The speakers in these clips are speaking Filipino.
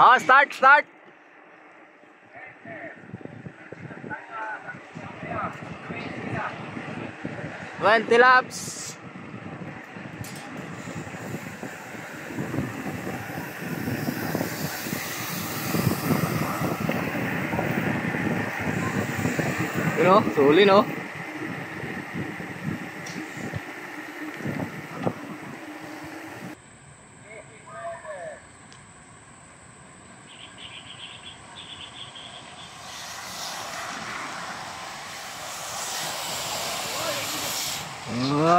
Oh, start, start. Twenty laps. You know, suli no.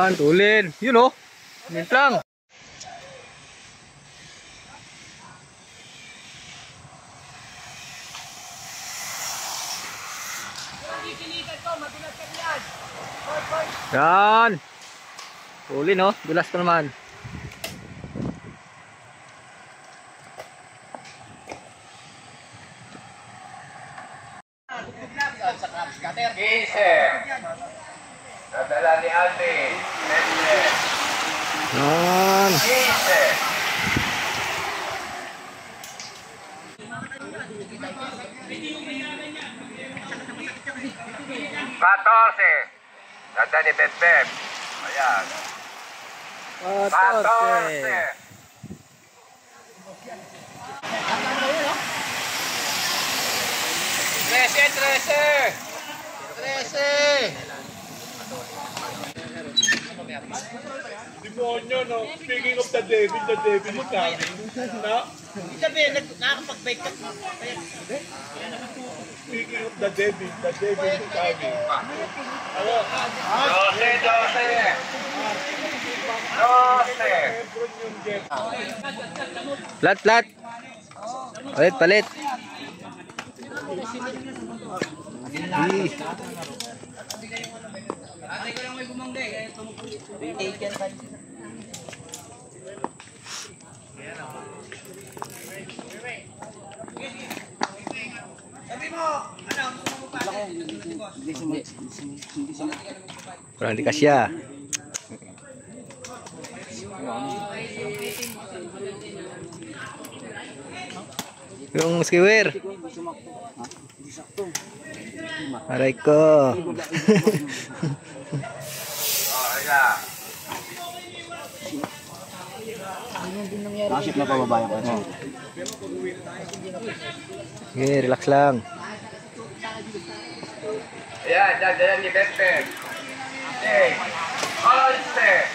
Tulin, you know, minit lang. Yan. Tulin no, dulas pa naman. Nadala ni Alvin. Yan. 14. Nadala ni Bebeb. Ayan. 14. 13. Demonyo, no? Speaking of the devil is coming. No? Sabi, nakakapag-bike ka. Speaking of the devil is coming. Ano? 12. Plat, plat. Palit, palit. Ate ko lang may bumangga eh. Take yan tayo. Sabi mo, ano, gusto mo pa? Kurang di kasya. Yung skiwer. Aray ko. Nakasip na pababayan ko. Okay, relax lang. Ayan, dadala ni Bebeb. Okay. Olse.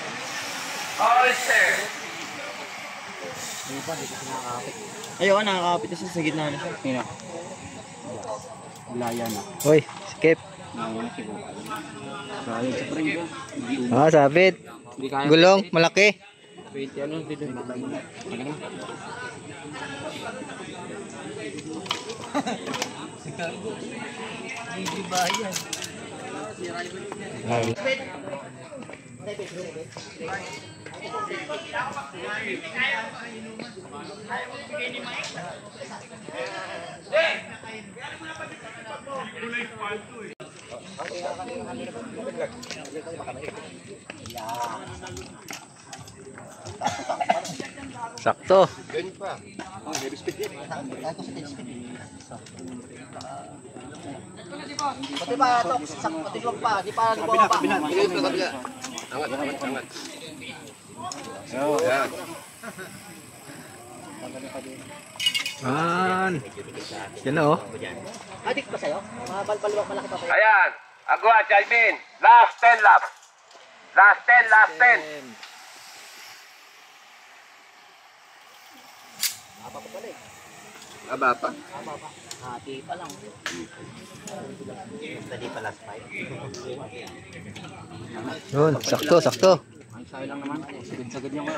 Ayoko, nakakapit na siya sa gitna na siya. Sino? Laya na. Hoy, skip. Sayang sa pring ko. Ah, sabit. Gulong, malaki. 20 ano dito. Hindi ba yan? Sakto. Pati pa ito, pati luwag pa, di pa nagawa pa. Angat. Ayan. Yan o. Adik pa sa'yo? Mabalbalwak malaki pa pa. Ayan. Agwa, Alvin. Last 10 laps. Last 10. Apa pa pala eh. Aba pa? Hati pa lang. Tadi pa last 5. Yun, sakto, sakto. Ang sayo lang naman. Sagad-sagad niya ko.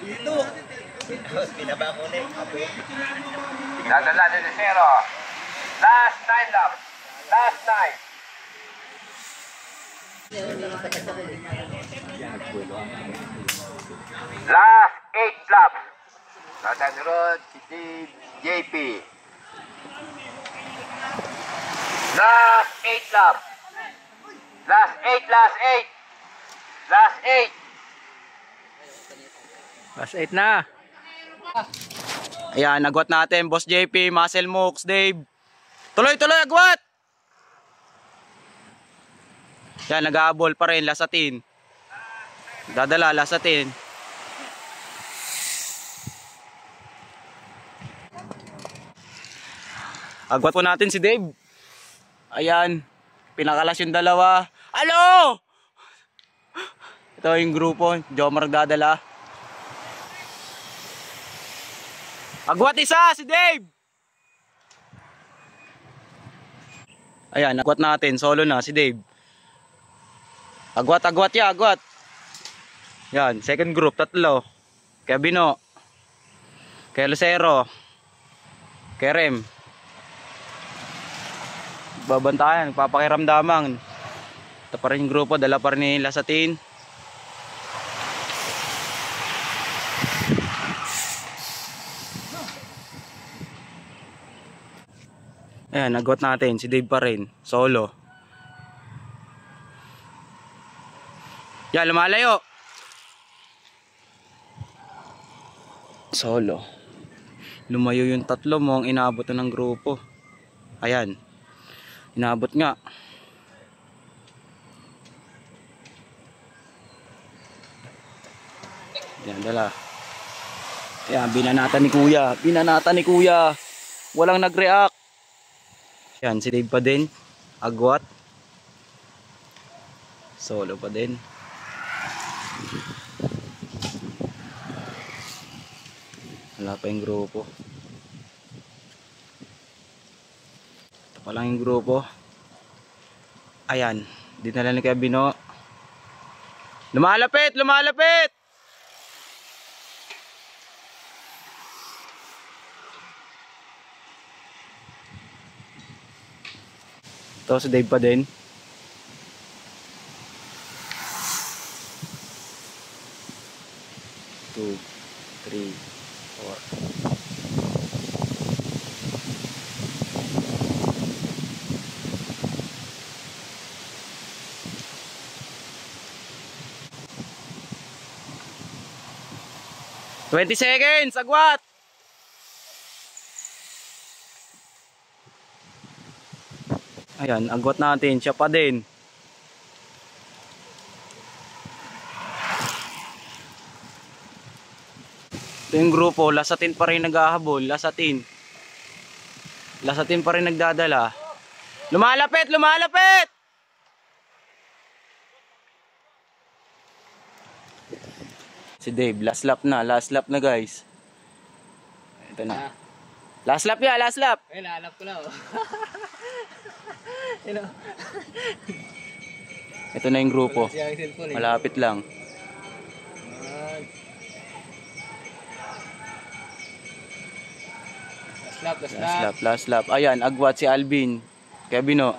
Dito. Pinaba ko na eh. Dadala ni Lucero. Last 9 laps. Last 9. Last 8 laps. Dadala si JP. Last 8 laps. Last 8. Last 8 na. Ayan, agwat natin. Boss JP, Muscle Mooks, Dave. Tuloy, agwat! Yan, nag-aabol pa rin, lasatin. Dadala, lasatin. Agwat po natin si Dave. Ayan, pinakalas yung dalawa. Alo! Ito yung grupo, Jomar dadala. Agwat isa, si Dave! Ayan, agwat natin, solo na, si Dave. Agwat ya, agwat. Yan, second group, tatlo. Kaya Bino. Kaya Lucero. Kaya Rem. Babantayan, papakiramdaman. Ito pa rin yung grupo, dala pa rin ni Lasatin. Ayan, nagwat natin, si Dave pa rin, solo. Yan, lumalayo. Solo. Lumayo yung tatlo mo ang inaabot na ng grupo. Ayan. Inaabot nga. Yan, dala. Yan, binanatan ni Kuya. Binanatan ni Kuya. Walang nag-react. Yan, si Dave pa din. Agwat. Solo pa din. Wala pa yung grupo. Ito pa lang yung grupo. Ayan. Dito na lang ni Kuya Bino. Lumalapit! Lumalapit! Ito si Dave pa din. Two, three, 20 seconds, agwat! Ayan, agwat natin, siya pa din. Ito yung grupo, Lasatin pa rin naghahabol, Lasatin. Lasatin pa rin nagdadala. Lumalapit, lumalapit! Si Dave, last lap na guys. Ito na. Last lap ya, last lap. Eh, lalap ko na oh. Ito na yung grupo. Malapit lang. Last lap. Ayan, agwat si Alvin. Kaya Bino.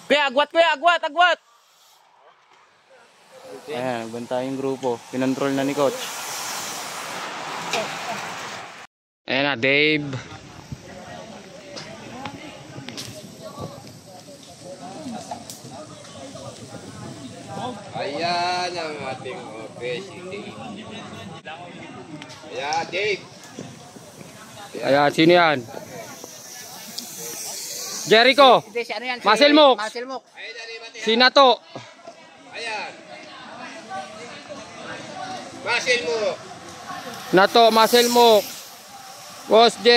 Kuya, agwat! Ayan, nagbanta yung grupo. Pinontrol na ni coach. Ayan na, Dave. Ayan ang ating obesity. Ayan, Dave. Ayan, sino yan? Jericho. Muscle Mooks. Si Nato. Ayan. Muscle mo. Nato, Muscle Mooks. Boss J.